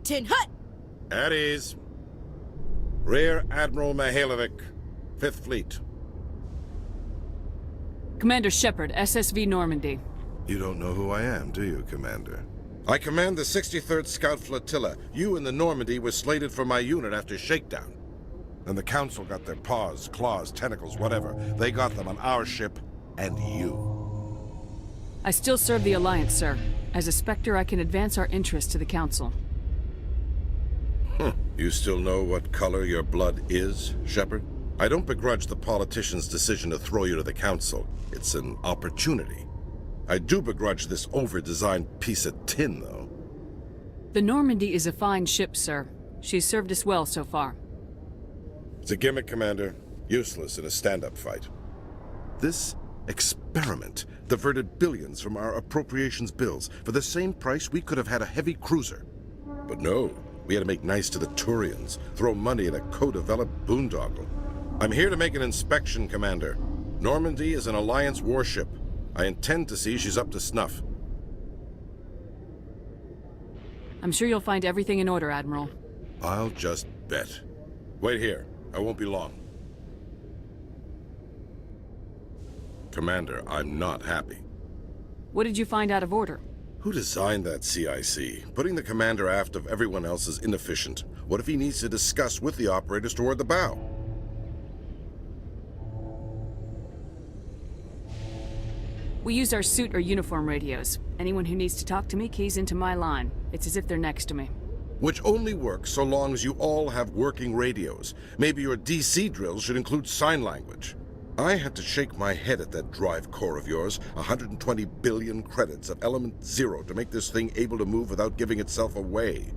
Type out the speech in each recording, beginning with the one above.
Captain Hut! At ease. Rear Admiral Mihailovic, 5th Fleet. Commander Shepard, SSV Normandy. You don't know who I am, do you, Commander? I command the 63rd Scout Flotilla. You and the Normandy were slated for my unit after shakedown. And the Council got their paws, claws, tentacles, whatever. They got them on our ship, and you. I still serve the Alliance, sir. As a Spectre, I can advance our interests to the Council. You still know what color your blood is, Shepard? I don't begrudge the politician's decision to throw you to the Council. It's an opportunity. I do begrudge this over-designed piece of tin, though. The Normandy is a fine ship, sir. She's served us well so far. It's a gimmick, Commander. Useless in a stand-up fight. This experiment diverted billions from our appropriations bills. For the same price, we could have had a heavy cruiser. But no, we had to make nice to the Turians, throw money at a co-developed boondoggle. I'm here to make an inspection, Commander. Normandy is an Alliance warship. I intend to see she's up to snuff. I'm sure you'll find everything in order, Admiral. I'll just bet. Wait here. I won't be long. Commander, I'm not happy. What did you find out of order? Who designed that CIC? Putting the commander aft of everyone else is inefficient. What if he needs to discuss with the operators toward the bow? We use our suit or uniform radios. Anyone who needs to talk to me keys into my line. It's as if they're next to me. Which only works so long as you all have working radios. Maybe your DC drills should include sign language. I had to shake my head at that drive core of yours. 120 billion credits of element 0 to make this thing able to move without giving itself away.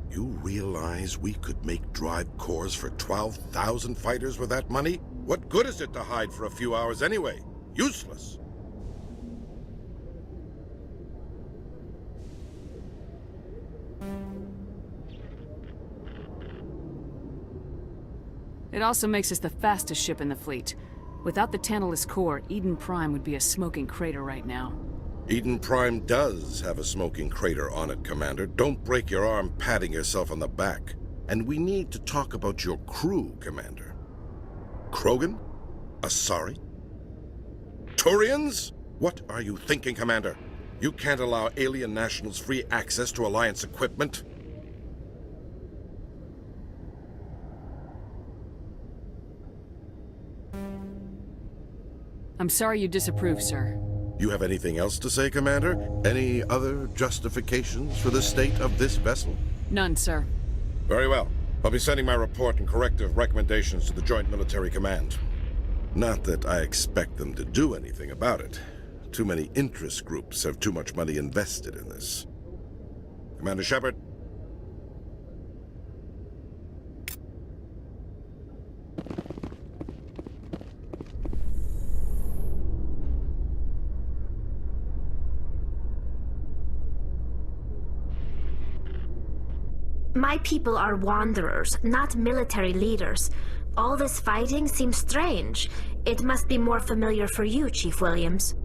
You realize we could make drive cores for 12,000 fighters with that money? What good is it to hide for a few hours anyway? Useless. It also makes us the fastest ship in the fleet. Without the Tantalus core, Eden Prime would be a smoking crater right now. Eden Prime does have a smoking crater on it, Commander. Don't break your arm patting yourself on the back. And we need to talk about your crew, Commander. Krogan? Asari? Turians? What are you thinking, Commander? You can't allow alien nationals free access to Alliance equipment. I'm sorry you disapprove, sir. You have anything else to say, Commander? Any other justifications for the state of this vessel? None, sir. Very well. I'll be sending my report and corrective recommendations to the Joint Military Command. Not that I expect them to do anything about it. Too many interest groups have too much money invested in this. Commander Shepard. My people are wanderers, not military leaders. All this fighting seems strange. It must be more familiar for you, Chief Williams.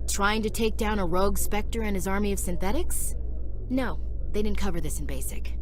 Trying to take down a rogue Spectre and his army of synthetics? No, they didn't cover this in basic.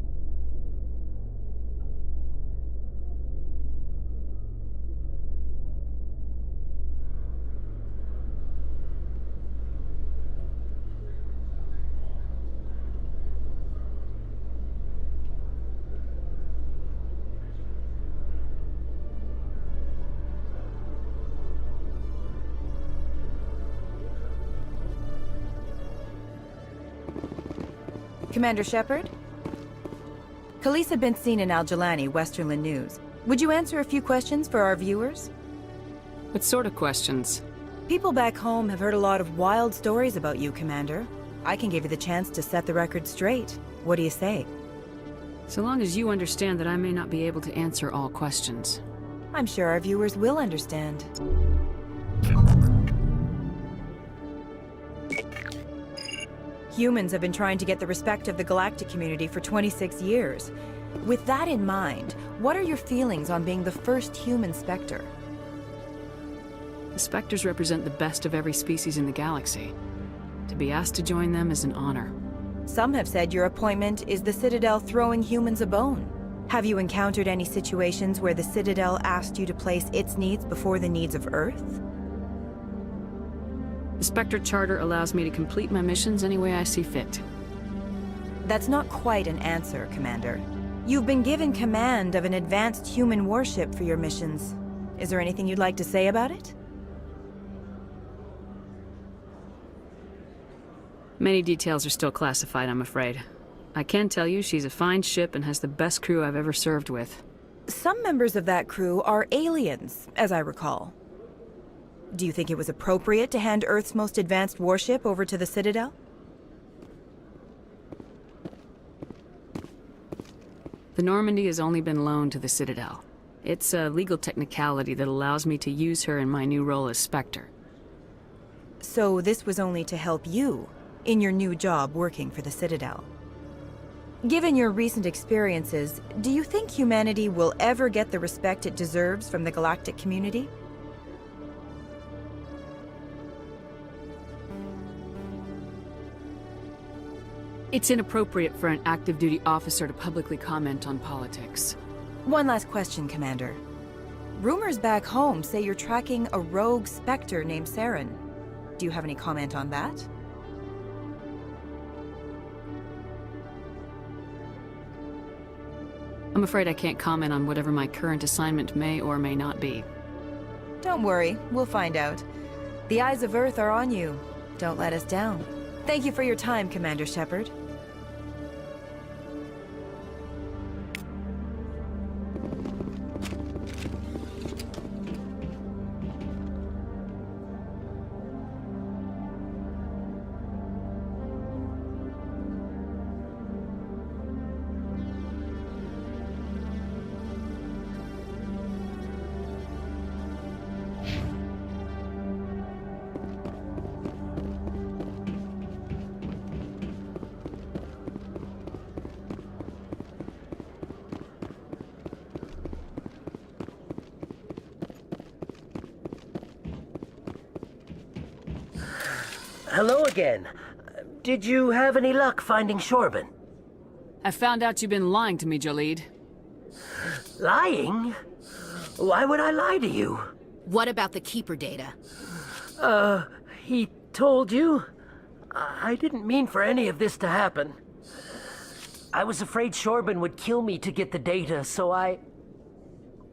Commander Shepard? Khaleesa been seen in Al-Jalani, Westerland News. Would you answer a few questions for our viewers? What sort of questions? People back home have heard a lot of wild stories about you, Commander. I can give you the chance to set the record straight. What do you say? So long as you understand that I may not be able to answer all questions. I'm sure our viewers will understand. Humans have been trying to get the respect of the galactic community for 26 years. With that in mind, what are your feelings on being the first human Spectre? The Spectres represent the best of every species in the galaxy. To be asked to join them is an honor. Some have said your appointment is the Citadel throwing humans a bone. Have you encountered any situations where the Citadel asked you to place its needs before the needs of Earth? The Spectre Charter allows me to complete my missions any way I see fit. That's not quite an answer, Commander. You've been given command of an advanced human warship for your missions. Is there anything you'd like to say about it? Many details are still classified, I'm afraid. I can tell you she's a fine ship and has the best crew I've ever served with. Some members of that crew are aliens, as I recall. Do you think it was appropriate to hand Earth's most advanced warship over to the Citadel? The Normandy has only been loaned to the Citadel. It's a legal technicality that allows me to use her in my new role as Spectre. So this was only to help you in your new job working for the Citadel. Given your recent experiences, do you think humanity will ever get the respect it deserves from the galactic community? It's inappropriate for an active duty officer to publicly comment on politics. One last question, Commander. Rumors back home say you're tracking a rogue Spectre named Saren. Do you have any comment on that? I'm afraid I can't comment on whatever my current assignment may or may not be. Don't worry, we'll find out. The eyes of Earth are on you. Don't let us down. Thank you for your time, Commander Shepard. Hello again. Did you have any luck finding Shorban? I found out you've been lying to me, Jolene. Lying? Why would I lie to you? What about the Keeper data? He told you? I didn't mean for any of this to happen. I was afraid Shorban would kill me to get the data, so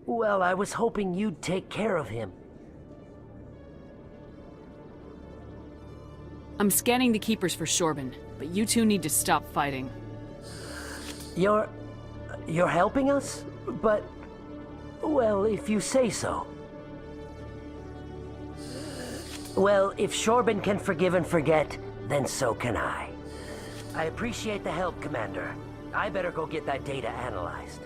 well, I was hoping you'd take care of him. I'm scanning the Keepers for Shorban, but you two need to stop fighting. You're helping us? But, well, if you say so. Well, if Shorban can forgive and forget, then so can I. I appreciate the help, Commander. I better go get that data analyzed.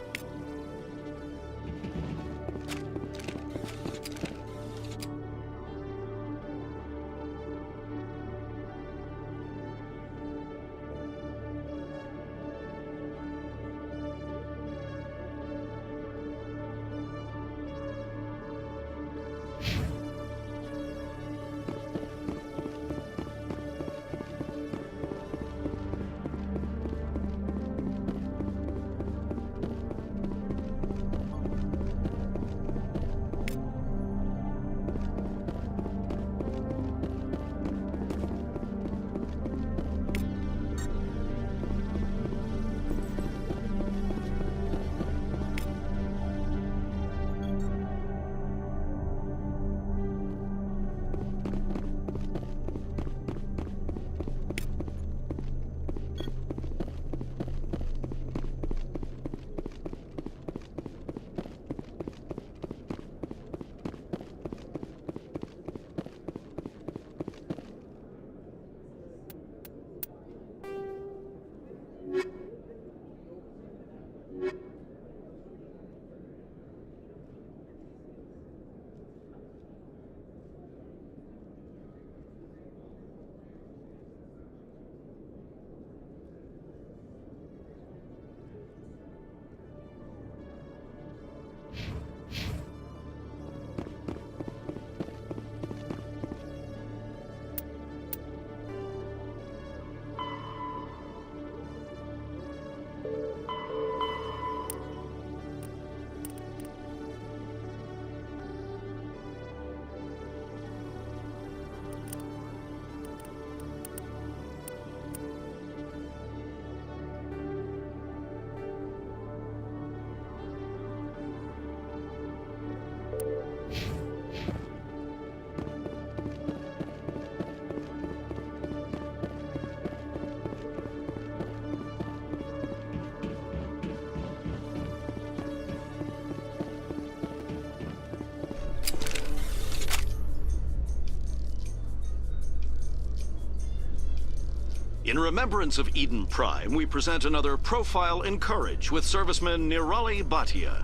In remembrance of Eden Prime, we present another Profile in Courage with serviceman Nirali Bhatia.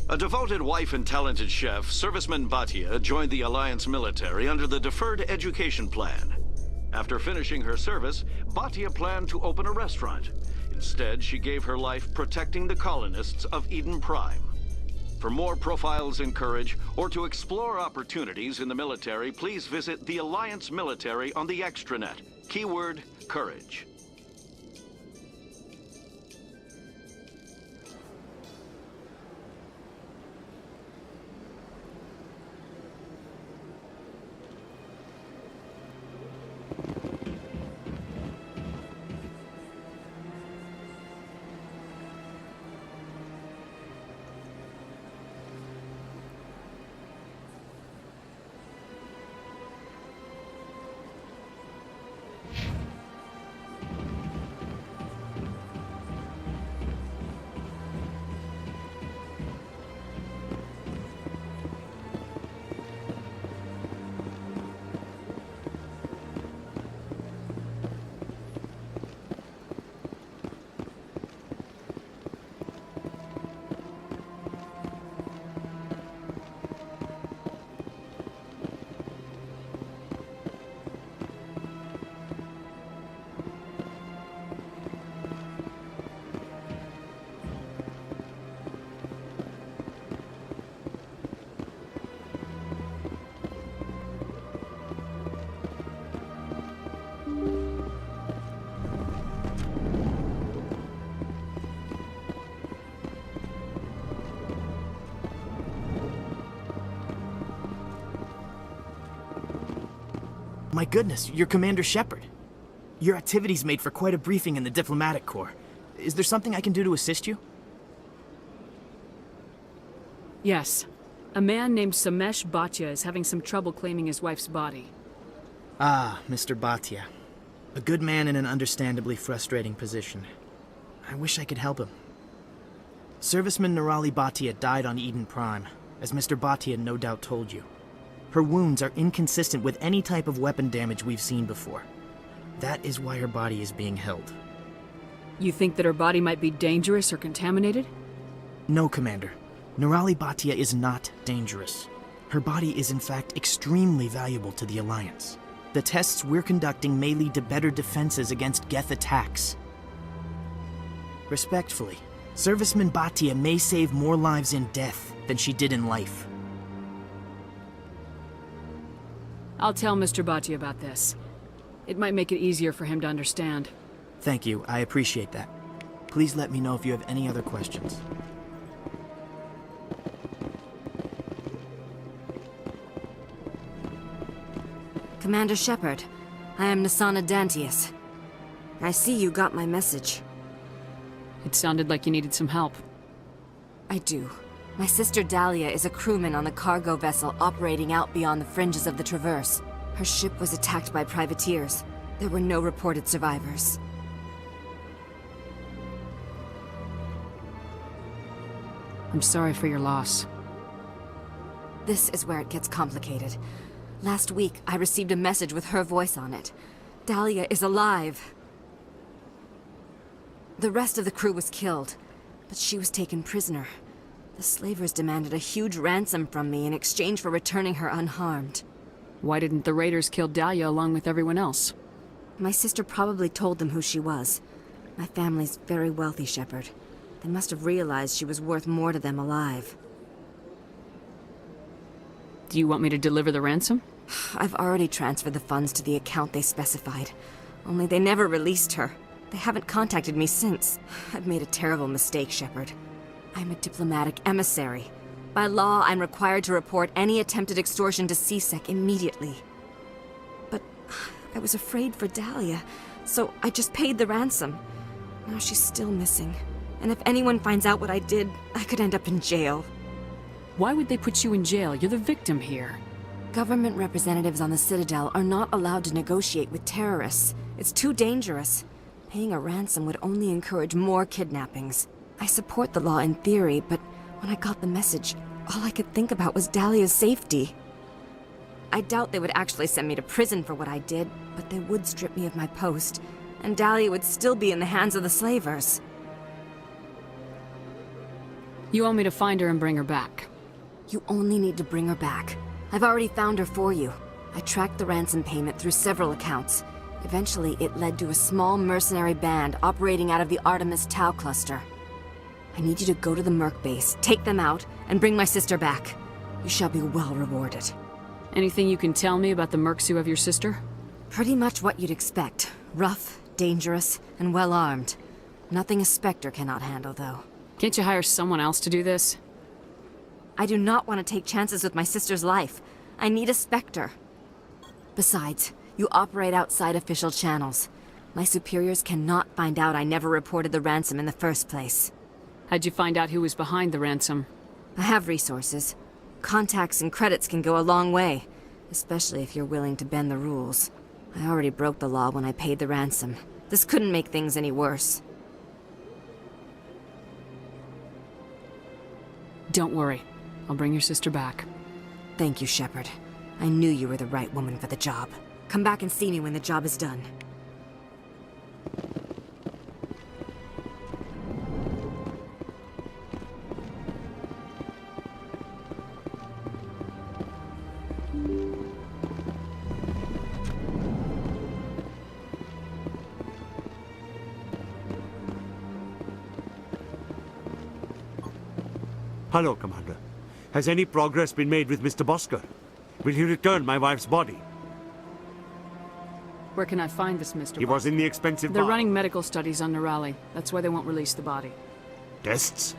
A devoted wife and talented chef, Serviceman Bhatia joined the Alliance military under the Deferred Education Plan. After finishing her service, Bhatia planned to open a restaurant. Instead, she gave her life protecting the colonists of Eden Prime. For more Profiles in Courage, or to explore opportunities in the military, please visit the Alliance Military on the extranet. Keyword, Courage. My goodness, you're Commander Shepard. Your activities made for quite a briefing in the Diplomatic Corps. Is there something I can do to assist you? Yes. A man named Samesh Bhatia is having some trouble claiming his wife's body. Ah, Mr. Bhatia. A good man in an understandably frustrating position. I wish I could help him. Serviceman Nirali Bhatia died on Eden Prime, as Mr. Bhatia no doubt told you. Her wounds are inconsistent with any type of weapon damage we've seen before. That is why her body is being held. You think that her body might be dangerous or contaminated? No, Commander. Nirali Bhatia is not dangerous. Her body is in fact extremely valuable to the Alliance. The tests we're conducting may lead to better defenses against Geth attacks. Respectfully, Serviceman Bhatia may save more lives in death than she did in life. I'll tell Mr. Bhatia about this. It might make it easier for him to understand. Thank you, I appreciate that. Please let me know if you have any other questions. Commander Shepard, I am Nasana Dantius. I see you got my message. It sounded like you needed some help. I do. My sister Dahlia is a crewman on the cargo vessel operating out beyond the fringes of the Traverse. Her ship was attacked by privateers. There were no reported survivors. I'm sorry for your loss. This is where it gets complicated. Last week, I received a message with her voice on it. Dahlia is alive. The rest of the crew was killed, but she was taken prisoner. The slavers demanded a huge ransom from me in exchange for returning her unharmed. Why didn't the raiders kill Dahlia along with everyone else? My sister probably told them who she was. My family's very wealthy, Shepard. They must have realized she was worth more to them alive. Do you want me to deliver the ransom? I've already transferred the funds to the account they specified. Only they never released her. They haven't contacted me since. I've made a terrible mistake, Shepard. I'm a diplomatic emissary. By law, I'm required to report any attempted extortion to CSEC immediately. But I was afraid for Dahlia, so I just paid the ransom. Now she's still missing. And if anyone finds out what I did, I could end up in jail. Why would they put you in jail? You're the victim here. Government representatives on the Citadel are not allowed to negotiate with terrorists. It's too dangerous. Paying a ransom would only encourage more kidnappings. I support the law in theory, but when I got the message, all I could think about was Dahlia's safety. I doubt they would actually send me to prison for what I did, but they would strip me of my post, and Dahlia would still be in the hands of the slavers. You want me to find her and bring her back? You only need to bring her back. I've already found her for you. I tracked the ransom payment through several accounts. Eventually, it led to a small mercenary band operating out of the Artemis Tau cluster. I need you to go to the Merc base, take them out, and bring my sister back. You shall be well rewarded. Anything you can tell me about the mercs who have your sister? Pretty much what you'd expect. Rough, dangerous, and well-armed. Nothing a Spectre cannot handle, though. Can't you hire someone else to do this? I do not want to take chances with my sister's life. I need a Spectre. Besides, you operate outside official channels. My superiors cannot find out I never reported the ransom in the first place. How'd you find out who was behind the ransom? I have resources. Contacts and credits can go a long way, especially if you're willing to bend the rules. I already broke the law when I paid the ransom. This couldn't make things any worse. Don't worry. I'll bring your sister back. Thank you, Shepard. I knew you were the right woman for the job. Come back and see me when the job is done. Hello, Commander. Has any progress been made with Mr. Bosker? Will he return my wife's body? Where can I find this Mr. He was in the expensive They're bar. running medical studies on Nirali. That's why they won't release the body. Tests?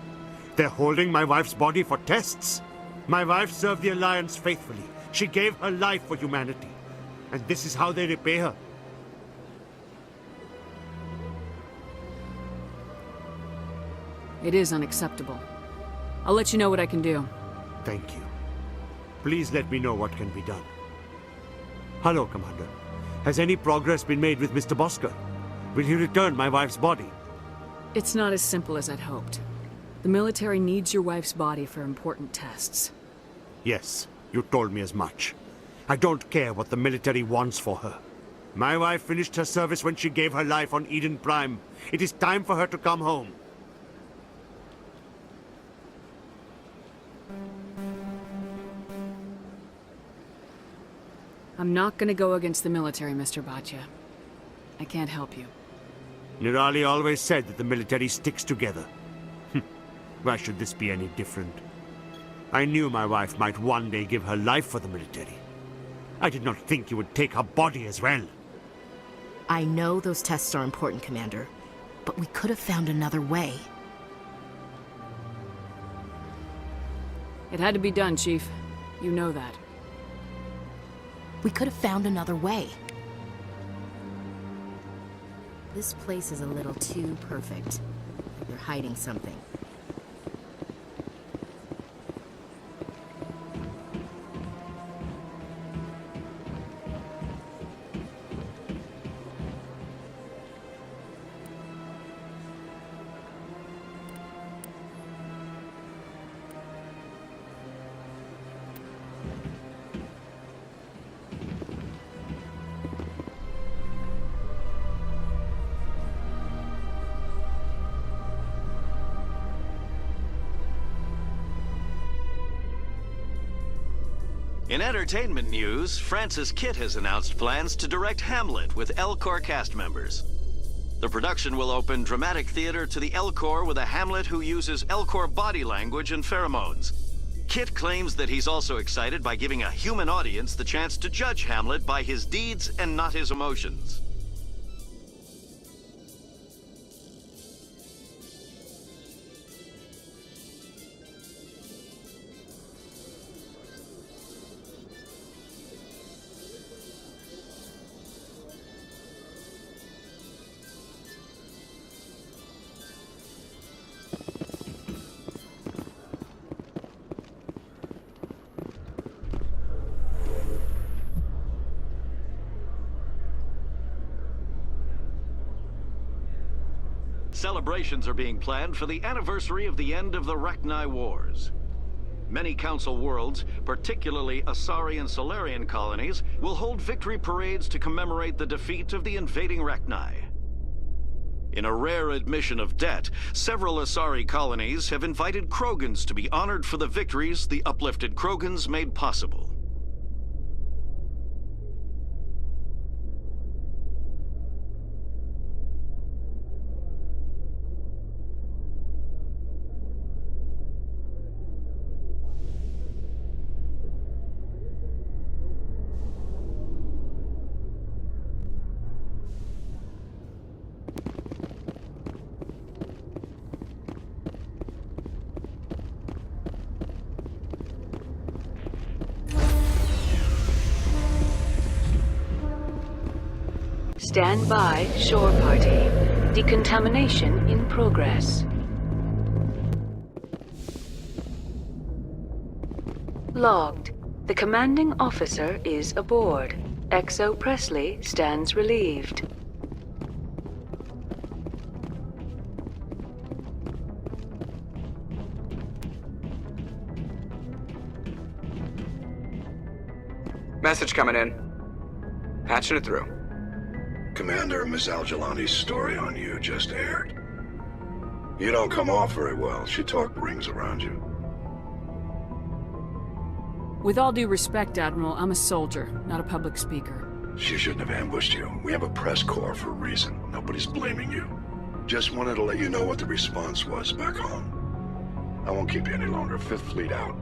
They're holding my wife's body for tests? My wife served the Alliance faithfully. She gave her life for humanity. And this is how they repay her. It is unacceptable. I'll let you know what I can do. Thank you. Please let me know what can be done. Hello, Commander. Has any progress been made with Mr. Bosker? Will he return my wife's body? It's not as simple as I'd hoped. The military needs your wife's body for important tests. Yes, you told me as much. I don't care what the military wants for her. My wife finished her service when she gave her life on Eden Prime. It is time for her to come home. I'm not gonna go against the military, Mr. Bhatia. I can't help you. Nirali always said that the military sticks together. Why should this be any different? I knew my wife might one day give her life for the military. I did not think you would take her body as well. I know those tests are important, Commander, but we could have found another way. It had to be done, Chief. You know that. We could have found another way. This place is a little too perfect. Like they're hiding something. In entertainment news, Francis Kitt has announced plans to direct Hamlet with L-Corps cast members. The production will open dramatic theater to the L-Corps with a Hamlet who uses L-Corps body language and pheromones. Kitt claims that he's also excited by giving a human audience the chance to judge Hamlet by his deeds and not his emotions. Celebrations are being planned for the anniversary of the end of the Rachni Wars. Many Council worlds, particularly Asari and Solarian colonies, will hold victory parades to commemorate the defeat of the invading Rachni. In a rare admission of debt, several Asari colonies have invited Krogans to be honored for the victories the uplifted Krogans made possible. Stand by, shore party. Decontamination in progress. Logged. The commanding officer is aboard. XO Presley stands relieved. Message coming in. Patching it through. Commander, Miss Al-Jalani's story on you just aired. You don't come off very well. She talked rings around you. With all due respect, Admiral, I'm a soldier, not a public speaker. She shouldn't have ambushed you. We have a press corps for a reason. Nobody's blaming you. Just wanted to let you know what the response was back home. I won't keep you any longer. Fifth Fleet out.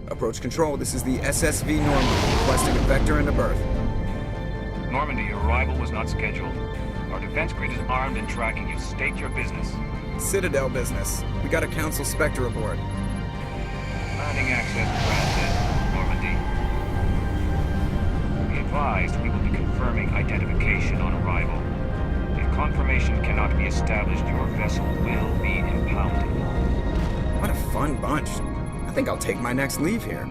Approach control, this is the SSV Normandy, requesting a vector and a berth. Normandy, your arrival was not scheduled. Our defense grid is armed and tracking you. State your business. Citadel business. We got a Council Spectre aboard. Landing access granted, Normandy. Be advised, we will be confirming identification on arrival. If confirmation cannot be established, your vessel will be impounded. What a fun bunch. I think I'll take my next leave here.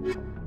You